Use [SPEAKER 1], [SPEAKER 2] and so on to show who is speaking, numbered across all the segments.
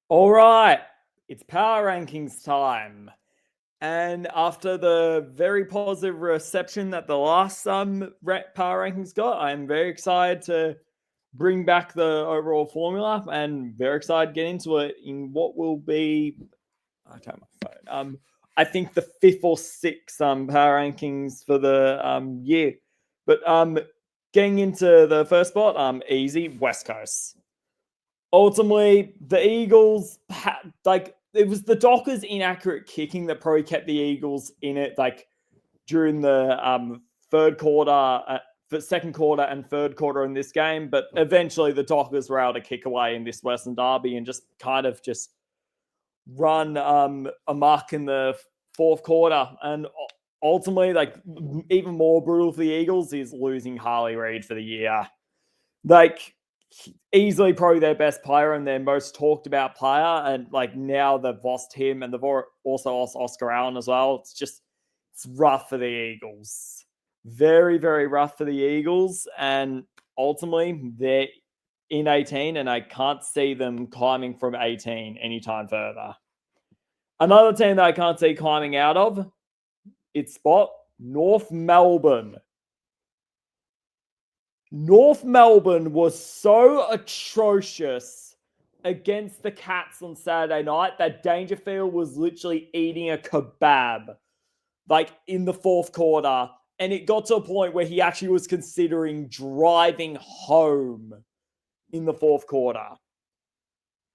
[SPEAKER 1] All right, it's power rankings time. And after the very positive reception that the last power rankings got, I'm very excited to bring back the overall formula and very excited to get into it in what will be. I don't have my phone. I think the fifth or sixth power rankings for the year. But getting into the first spot, easy West Coast. Ultimately, the Eagles it was the Dockers' inaccurate kicking that probably kept the Eagles in it, like during the third quarter, second quarter, and third quarter in this game. But eventually, the Dockers were able to kick away in this Western Derby and just kind of just run amok in the fourth quarter. And ultimately, like even more brutal for the Eagles is losing Harley Reid for the year. Like easily probably their best player and their most talked about player. And like now they've lost him and they've also lost Oscar Allen as well. It's rough for the Eagles. Very, very rough for the Eagles. And ultimately they're in 18 and I can't see them climbing from 18 anytime further. Another team that I can't see climbing out of, its spot, North Melbourne. North Melbourne was so atrocious against the Cats on Saturday night that Dangerfield was literally eating a kebab, like in the fourth quarter. And it got to a point where he actually was considering driving home in the fourth quarter.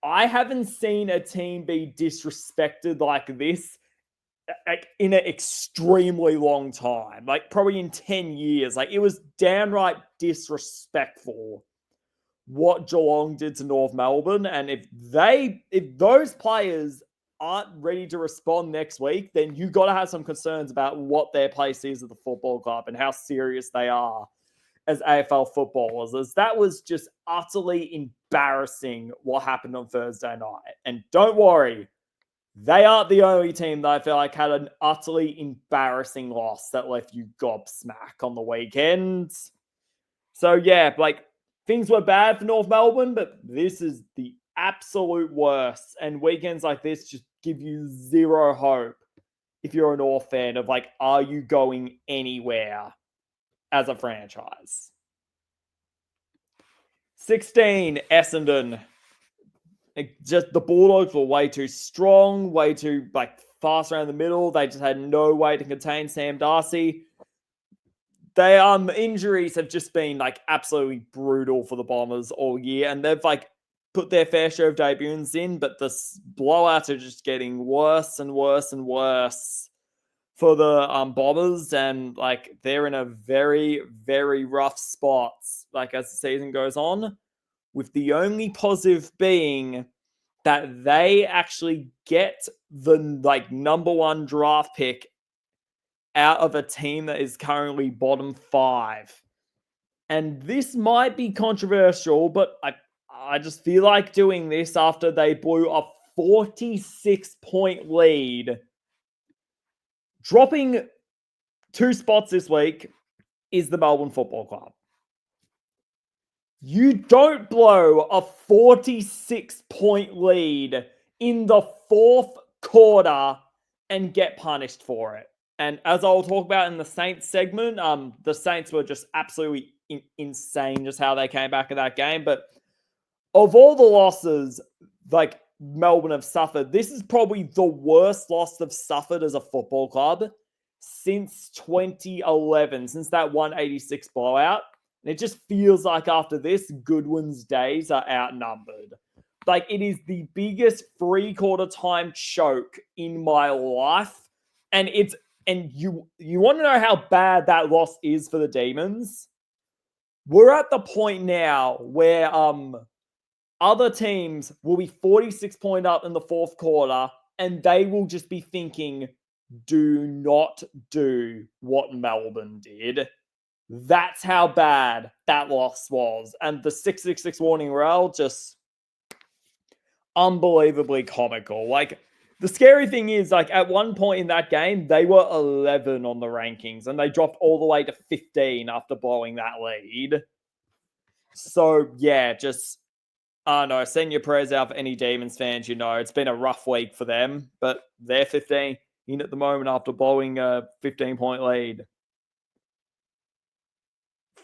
[SPEAKER 1] I haven't seen a team be disrespected like this like in an extremely long time, like probably in 10 years. Like it was downright disrespectful what Geelong did to North Melbourne. And if those players aren't ready to respond next week, then you got to have some concerns about what their place is at the football club and how serious they are as AFL footballers. As that was just utterly embarrassing what happened on Thursday night. And don't worry, they aren't the only team that I feel like had an utterly embarrassing loss that left you gobsmack on the weekend. So yeah, like things were bad for North Melbourne, but this is the absolute worst. And weekends like this just give you zero hope if you're a North fan of like, are you going anywhere as a franchise? 16, Essendon. Just the Bulldogs were way too strong, way too like fast around the middle. They just had no way to contain Sam Darcy. They injuries have just been like absolutely brutal for the Bombers all year, and they've like put their fair share of debuts in, but the blowouts are just getting worse and worse and worse for the Bombers, and like they're in a very, very rough spot like as the season goes on, with the only positive being that they actually get the like number one draft pick out of a team that is currently bottom 5. And this might be controversial, but I just feel like doing this after they blew a 46-point lead. Dropping 2 spots this week is the Melbourne Football Club. You don't blow a 46-point lead in the fourth quarter and get punished for it. And as I'll talk about in the Saints segment, the Saints were just absolutely insane just how they came back in that game. But of all the losses, like Melbourne have suffered, this is probably the worst loss they've suffered as a football club since 2011, since that 186 blowout. And it just feels like after this, Goodwin's days are outnumbered. Like it is the biggest 3/4 time choke in my life. And you want to know how bad that loss is for the Demons? We're at the point now where other teams will be 46 point up in the fourth quarter and they will just be thinking, do not do what Melbourne did. That's how bad that loss was. And the 666 warning rail just unbelievably comical. Like the scary thing is, like at one point in that game, they were 11 on the rankings and they dropped all the way to 15 after blowing that lead. So yeah, just no, send your prayers out for any Demons fans. You know, it's been a rough week for them, but they're 15 in at the moment after blowing a 15-point lead.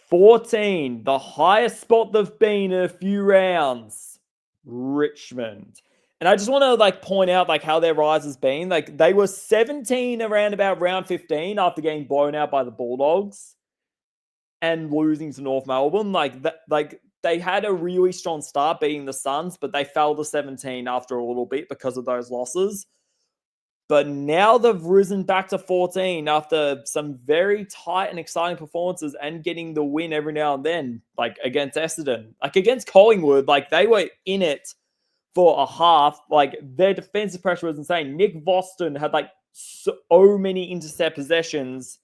[SPEAKER 1] 14, the highest spot they've been in a few rounds, Richmond. And I just want to point out how their rise has been. They were 17 around about round 15 after getting blown out by the Bulldogs and losing to North Melbourne. They had a really strong start beating the Suns, but they fell to 17 after a little bit because of those losses. But now they've risen back to 14 after some very tight and exciting performances and getting the win every now and then, against Essendon. Against Collingwood, they were in it for a half. Their defensive pressure was insane. Nick Voston had so many intercept possessions,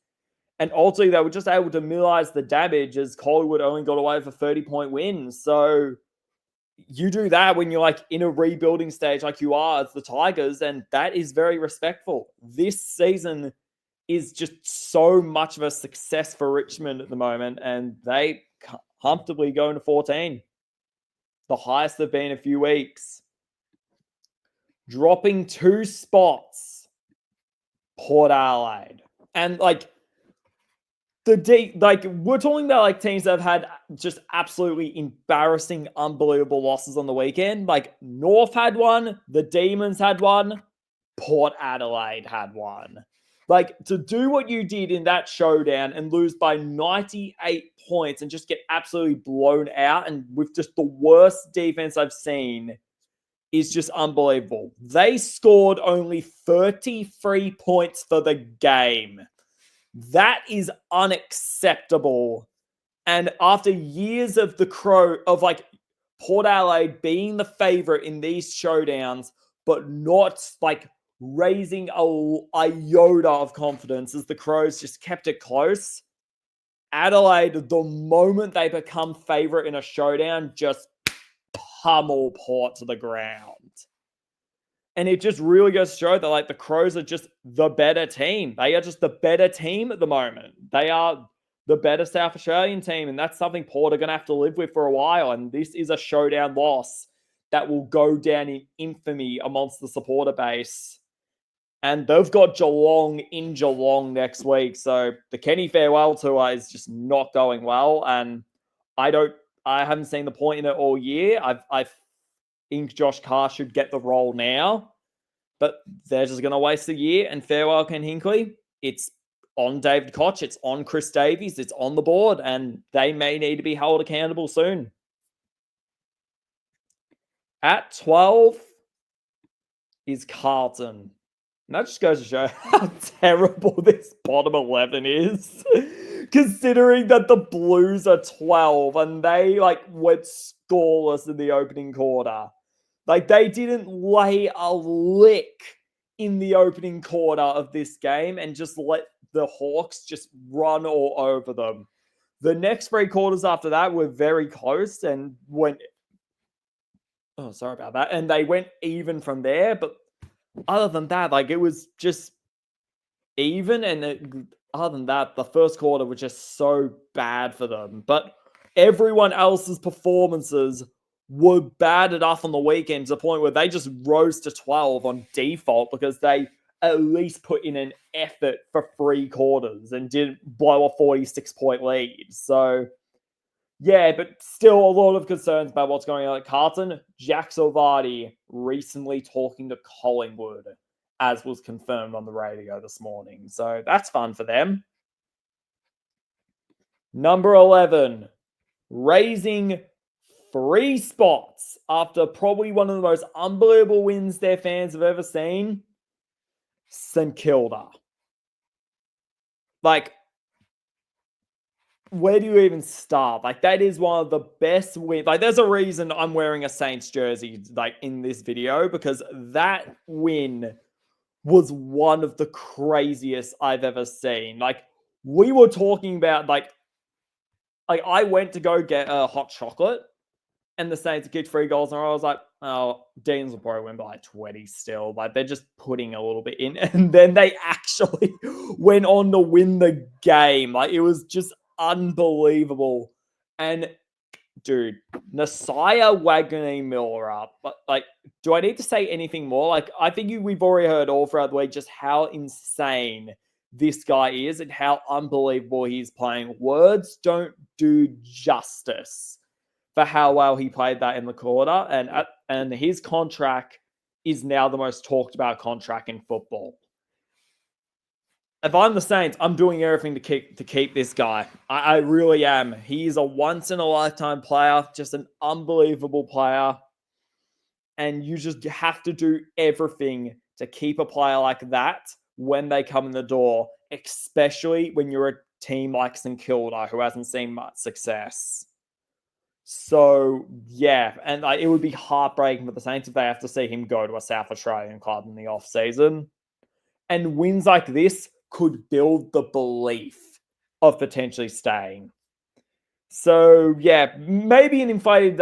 [SPEAKER 1] and ultimately they were just able to minimize the damage as Collingwood only got away with a 30-point win. So you do that when you're in a rebuilding stage like you are as the Tigers, and that is very respectful. This season is just so much of a success for Richmond at the moment, and they comfortably going to 14. The highest they've been in a few weeks. Dropping 2 spots, Port Adelaide. And we're talking about teams that have had just absolutely embarrassing, unbelievable losses on the weekend. North had one, the Demons had one, Port Adelaide had one. To do what you did in that showdown and lose by 98 points and just get absolutely blown out and with just the worst defense I've seen is just unbelievable. They scored only 33 points for the game. That is unacceptable. And after years of Port Adelaide being the favorite in these showdowns, but not raising a iota of confidence as the Crows just kept it close, Adelaide, the moment they become favorite in a showdown, just pummel Port to the ground. And it just really goes to show that the Crows are just the better team. They are just the better team at the moment. They are the better South Australian team, and that's something Port are going to have to live with for a while. And this is a showdown loss that will go down in infamy amongst the supporter base. And they've got Geelong in Geelong next week. So the Kenny farewell tour is just not going well. And I haven't seen the point in it all year. I think Josh Carr should get the role now, but they're just going to waste a year. And farewell Ken Hinkley. It's on David Koch. It's on Chris Davies. It's on the board, and they may need to be held accountable soon. At 12 is Carlton. And that just goes to show how terrible this bottom 11 is. Considering that the Blues are 12 and they went scoreless in the opening quarter. They didn't lay a lick in the opening quarter of this game and just let the Hawks just run all over them. The next 3 quarters after that were very close and went... Oh, sorry about that. And they went even from there, but other than that, it was just even. And other than that, the first quarter was just so bad for them. But everyone else's performances were bad enough on the weekend to the point where they just rose to 12 on default because they at least put in an effort for 3 quarters and didn't blow a 46-point lead. So, yeah, but still a lot of concerns about what's going on at Carlton. Jack Silvardi recently talking to Collingwood, as was confirmed on the radio this morning. So that's fun for them. Number 11, raising 3 spots after probably one of the most unbelievable wins their fans have ever seen, St Kilda. Where do you even start? That is one of the best wins. There's a reason I'm wearing a Saints jersey, in this video, because that win was one of the craziest I've ever seen. We were talking about, I went to go get a hot chocolate, and the Saints kicked 3 goals in a row. I was like, oh, Deans will probably win by 20 still. They're just putting a little bit in. And then they actually went on to win the game. It was just unbelievable. And, dude, Nasiah Wagney-Miller. But like, do I need to say anything more? Like, I think we've already heard all throughout the week just how insane this guy is and how unbelievable he's playing. Words don't do justice for how well he played that in the quarter, and his contract is now the most talked about contract in football. If I'm the Saints, I'm doing everything to keep this guy. I really am. He is a once in a lifetime player, just an unbelievable player. And you just have to do everything to keep a player like that when they come in the door, especially when you're a team like St Kilda who hasn't seen much success. So yeah, and it would be heartbreaking for the Saints if they have to see him go to a South Australian club in the off season. And wins like this could build the belief of potentially staying. So yeah, maybe an inflated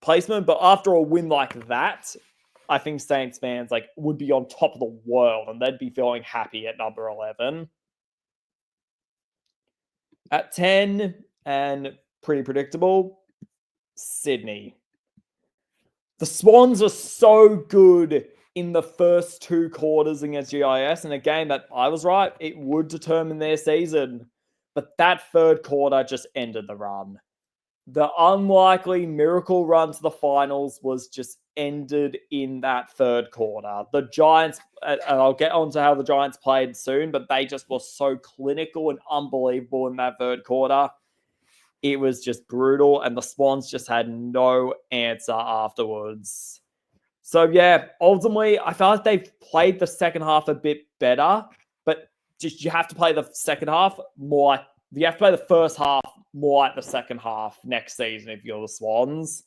[SPEAKER 1] placement, but after a win like that, I think Saints fans would be on top of the world and they'd be feeling happy at number 11. At 10, and pretty predictable, Sydney. The Swans are so good in the first 2 quarters against GIS, in a game that I was right, it would determine their season. But that third quarter just ended the run. The unlikely miracle run to the finals was just ended in that third quarter. The Giants, and I'll get on to how the Giants played soon, but they just were so clinical and unbelievable in that third quarter. It was just brutal, and the Swans just had no answer afterwards. So yeah, ultimately, I felt like they've played the second half a bit better, but just you have to play the second half more like you have to play the first half more like the second half next season if you're the Swans.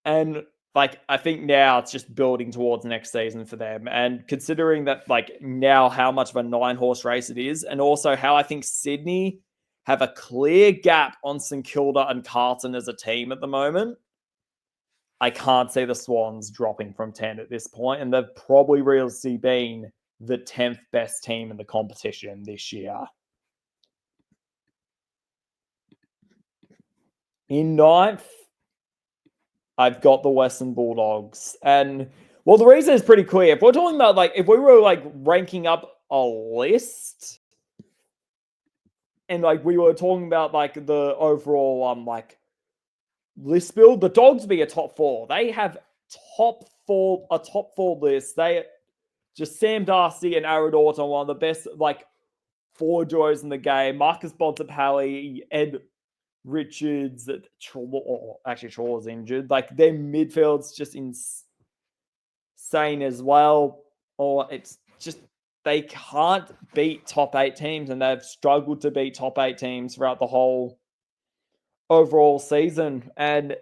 [SPEAKER 1] And I think now it's just building towards next season for them. And considering that now how much of a 9-horse race it is, and also how I think Sydney have a clear gap on St Kilda and Carlton as a team at the moment, I can't see the Swans dropping from 10 at this point, and they've probably realistically been the 10th best team in the competition this year. In 9th, I've got the Western Bulldogs. And, well, the reason is pretty clear. If we're talking about, if we were, ranking up a list, and, we were talking about, the overall, list build, the Dogs would be a top 4. They have a top 4 list. They just Sam Darcy and Aaron Orton, one of the best, forward duos in the game. Marcus Bontempelli, Ed Richards, actually Trawler's injured. Their midfield's just insane as well. Or it's just they can't beat top 8 teams, and they've struggled to beat top 8 teams throughout the whole overall season. And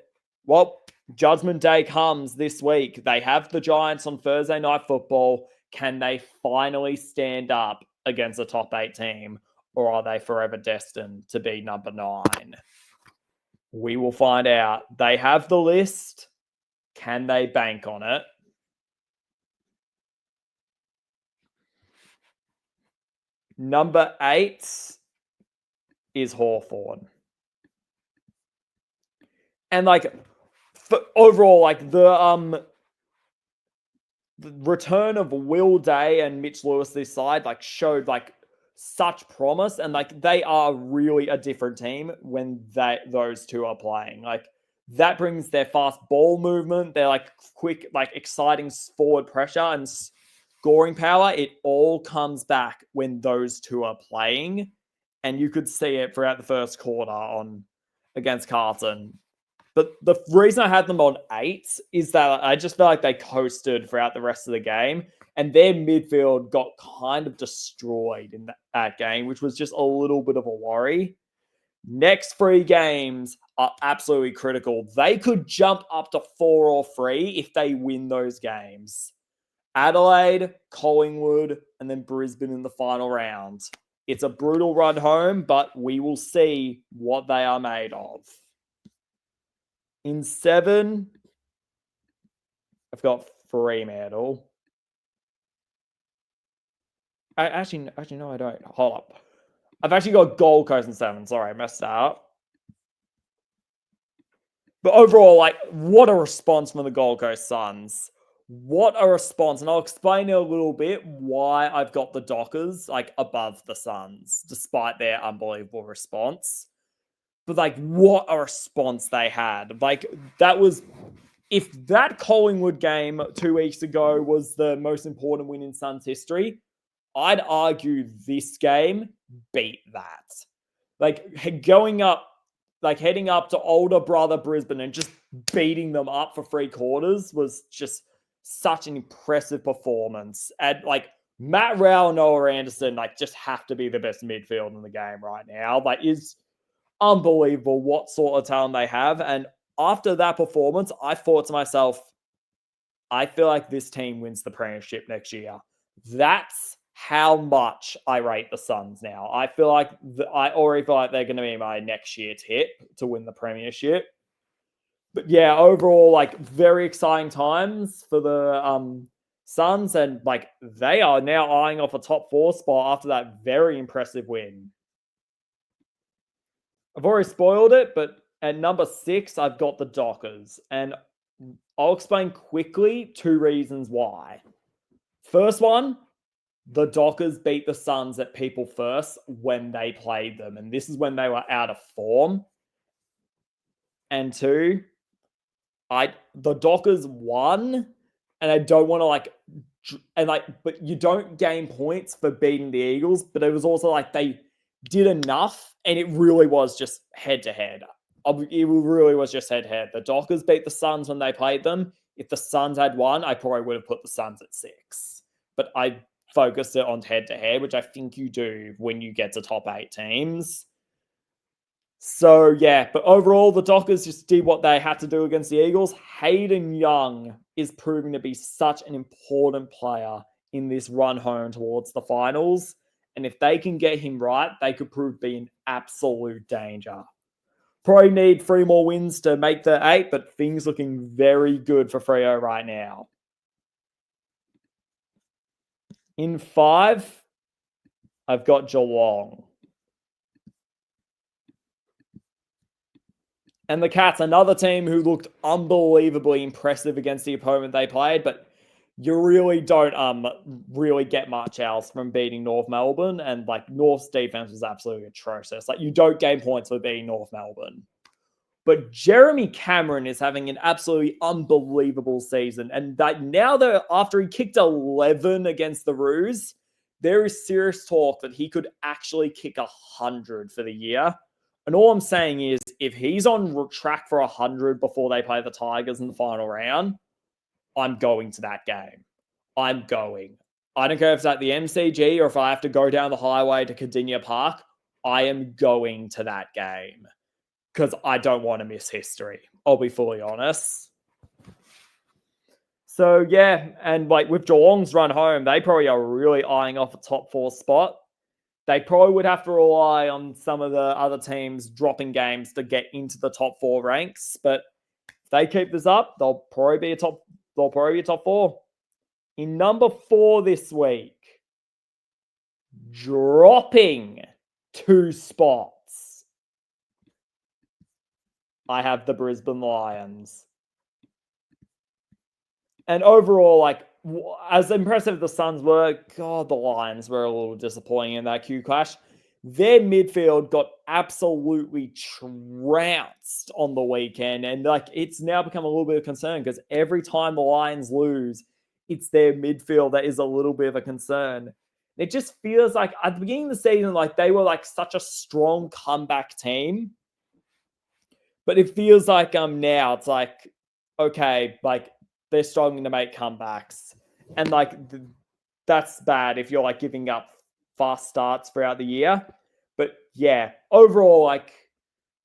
[SPEAKER 1] well, Judgment Day comes this week. They have the Giants on Thursday Night Football. Can they finally stand up against a top 8 team, or are they forever destined to be number 9? We will find out. They have the list. Can they bank on it? Number 8 is Hawthorn. And overall, the return of Will Day and Mitch Lewis this side showed such promise, and they are really a different team when those two are playing. That brings their fast ball movement, their quick, exciting forward pressure and scoring power. It all comes back when those two are playing, and you could see it throughout the first quarter against Carlton. But the reason I had them on 8 is that I just felt like they coasted throughout the rest of the game, and their midfield got kind of destroyed in that game, which was just a little bit of a worry. Next 3 games are absolutely critical. They could jump up to 4 or 3 if they win those games. Adelaide, Collingwood, and then Brisbane in the final round. It's a brutal run home, but we will see what they are made of. In 7, I've got Fremantle. Actually, no, I don't. Hold up. I've actually got Gold Coast in 7. Sorry, I messed that up. But overall, like, what a response from the Gold Coast Suns. What a response. And I'll explain in a little bit why I've got the Dockers like above the Suns, despite their unbelievable response. But like, what a response they had. Like, that was, if that Collingwood game 2 weeks ago was the most important win in Suns history, I'd argue this game beat that. Like, going up, like heading up to older brother Brisbane and just beating them up for 3 quarters was just such an impressive performance. And like, Matt Rowell and Noah Anderson, like, just have to be the best midfield in the game right now. Like, is unbelievable what sort of talent they have. And after that performance, I thought to myself, I feel like this team wins the premiership next year. That's how much I rate the Suns now. I feel like I already feel like they're going to be my next year's hit to win the premiership. But yeah, overall, like, very exciting times for the Suns, and like, they are now eyeing off a top 4 spot after that very impressive win. I've already spoiled it, but at number 6, I've got the Dockers, and I'll explain quickly 2 reasons why. First one, the Dockers beat the Suns at People First when they played them, and this is when they were out of form. And 2, the Dockers won, and I don't want to but you don't gain points for beating the Eagles, but it was also like they did enough, and it really was just head to head. It really was just head to head. The Dockers beat the Suns when they played them. If the Suns had won, I probably would have put the Suns at 6. But I focused it on head to head, which I think you do when you get to top 8 teams. So yeah, but overall, the Dockers just did what they had to do against the Eagles. Hayden Young is proving to be such an important player in this run home towards the finals. And if they can get him right, they could prove to be in absolute danger. Probably need 3 more wins to make the 8, but things looking very good for Freo right now. In 5, I've got Geelong. And the Cats, another team who looked unbelievably impressive against the opponent they played, but you really don't really get much else from beating North Melbourne. And like, North's defense was absolutely atrocious. Like, you don't gain points for beating North Melbourne. But Jeremy Cameron is having an absolutely unbelievable season. And that now that after he kicked 11 against the Roos, there is serious talk that he could actually kick 100 for the year. And all I'm saying is, if he's on track for 100 before they play the Tigers in the final round, I'm going to that game. I'm going. I don't care if it's at the MCG or if I have to go down the highway to Cardinia Park. I am going to that game because I don't want to miss history. I'll be fully honest. So yeah, and like with Geelong's run home, they probably are really eyeing off a top 4 spot. They probably would have to rely on some of the other teams dropping games to get into the top 4 ranks. But if they keep this up, they'll probably be a top 4. In number 4 this week, dropping 2 spots, I have the Brisbane Lions. And overall, like, as impressive the Suns were, God, the Lions were a little disappointing in that Q clash. Their midfield got absolutely trounced on the weekend. And like, it's now become a little bit of concern because every time the Lions lose, it's their midfield that is a little bit of a concern. It just feels like at the beginning of the season, like, they were like such a strong comeback team. But it feels like now it's like, okay, like, they're struggling to make comebacks. And like, that's bad if you're like giving up fast starts throughout the year. But yeah, overall, like,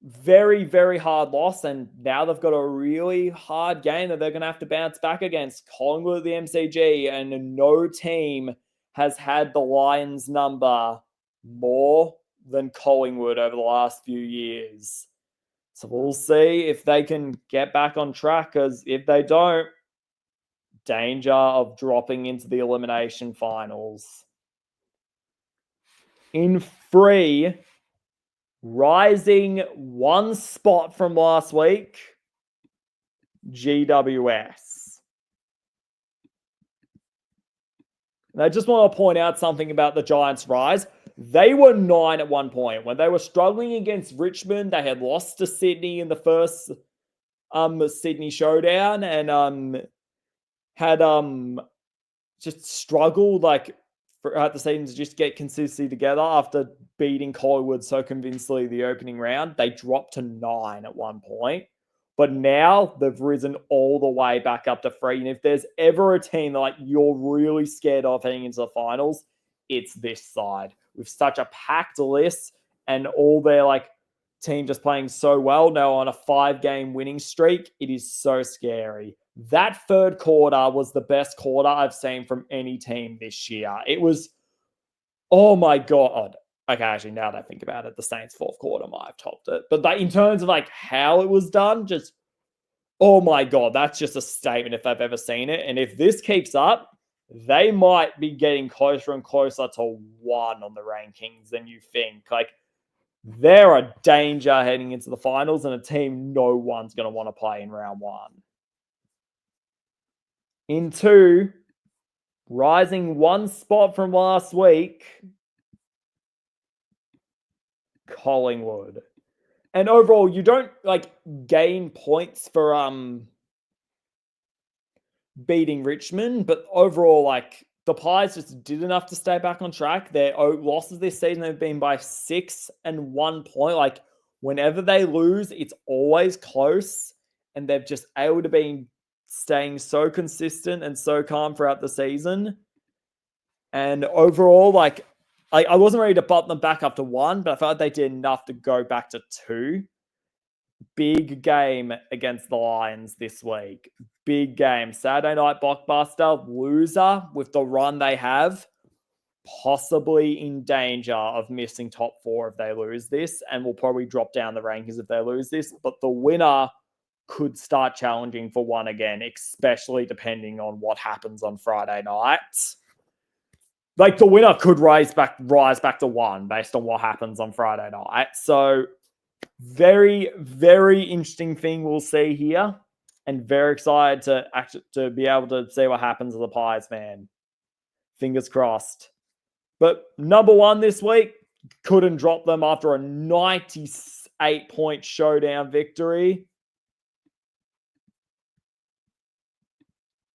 [SPEAKER 1] very, very hard loss. And now they've got a really hard game that they're going to have to bounce back against Collingwood at the MCG. And no team has had the Lions number more than Collingwood over the last few years. So we'll see if they can get back on track, because if they don't, danger of dropping into the elimination finals. In 3, rising 1 spot from last week, GWS. And I just want to point out something about the Giants' rise. They were 9 at one point. When they were struggling against Richmond, they had lost to Sydney in the first Sydney showdown and had just struggled like throughout the season to just get consistency together after beating Collingwood so convincingly the opening round. They dropped to 9 at one point. But now they've risen all the way back up to 3. And if there's ever a team that like you're really scared of heading into the finals, it's this side. With such a packed list and all their like team just playing so well now on a 5-game winning streak, it is so scary. That third quarter was the best quarter I've seen from any team this year. It was, oh my God. Okay, actually, now that I think about it, the Saints' fourth quarter might have topped it. But in terms of like how it was done, just, oh my God, that's just a statement if I've ever seen it. And if this keeps up, they might be getting closer and closer to 1 on the rankings than you think. Like, they're a danger heading into the finals and a team no one's going to want to play in round 1. In 2, rising 1 spot from last week, Collingwood. And overall, you don't like gain points for beating Richmond, but overall, like the Pies just did enough to stay back on track. Their losses this season have been by 6 and 1 point. Like whenever they lose, it's always close, and they've just able to be staying so consistent and so calm throughout the season. And overall, like I wasn't ready to bump them back up to 1, but I felt like they did enough to go back to 2. Big game against the Lions this week. Big game. Saturday night blockbuster. Loser with the run they have. Possibly in danger of missing top 4 if they lose this, and will probably drop down the rankings if they lose this. But the winner could start challenging for 1 again, especially depending on what happens on Friday night. Like the winner could rise back to 1 based on what happens on Friday night. So very, very interesting thing we'll see here, and very excited to be able to see what happens to the Pies, man. Fingers crossed. But number 1 this week, couldn't drop them after a 98-point showdown victory.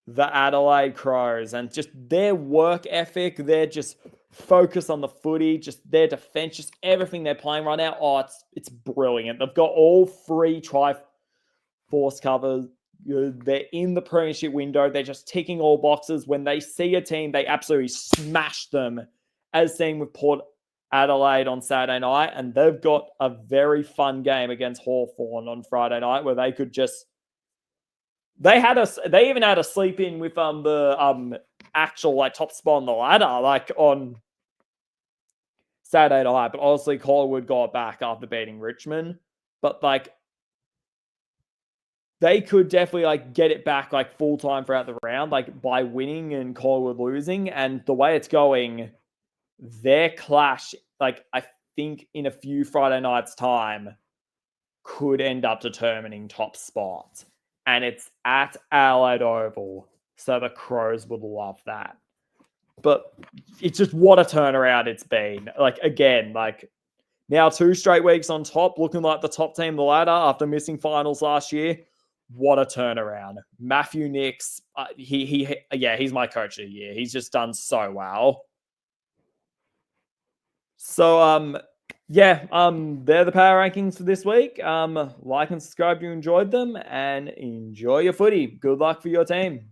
[SPEAKER 1] The Adelaide Crows, and just their work ethic, their just focus on the footy, just their defense, just everything they're playing right now. Oh, it's brilliant. They've got all 3 try-force covers. They're in the premiership window. They're just ticking all boxes. When they see a team, they absolutely smash them, as seen with Port Adelaide on Saturday night. And they've got a very fun game against Hawthorn on Friday night where they could just... They even had a sleep in with the actual like top spot on the ladder, like on Saturday night. But obviously Collingwood got back after beating Richmond. But like they could definitely like get it back like full time throughout the round, like by winning and Collingwood losing. And the way it's going, their clash, like I think in a few Friday nights' time, could end up determining top spot. And it's at Adelaide Oval, so the Crows would love that. But it's just what a turnaround it's been. Like, again, like now 2 straight weeks on top, looking like the top team of the ladder after missing finals last year. What a turnaround. Matthew Nicks, he's my coach of the year. He's just done so well. So, they're the power rankings for this week. Like and subscribe if you enjoyed them, and enjoy your footy. Good luck for your team.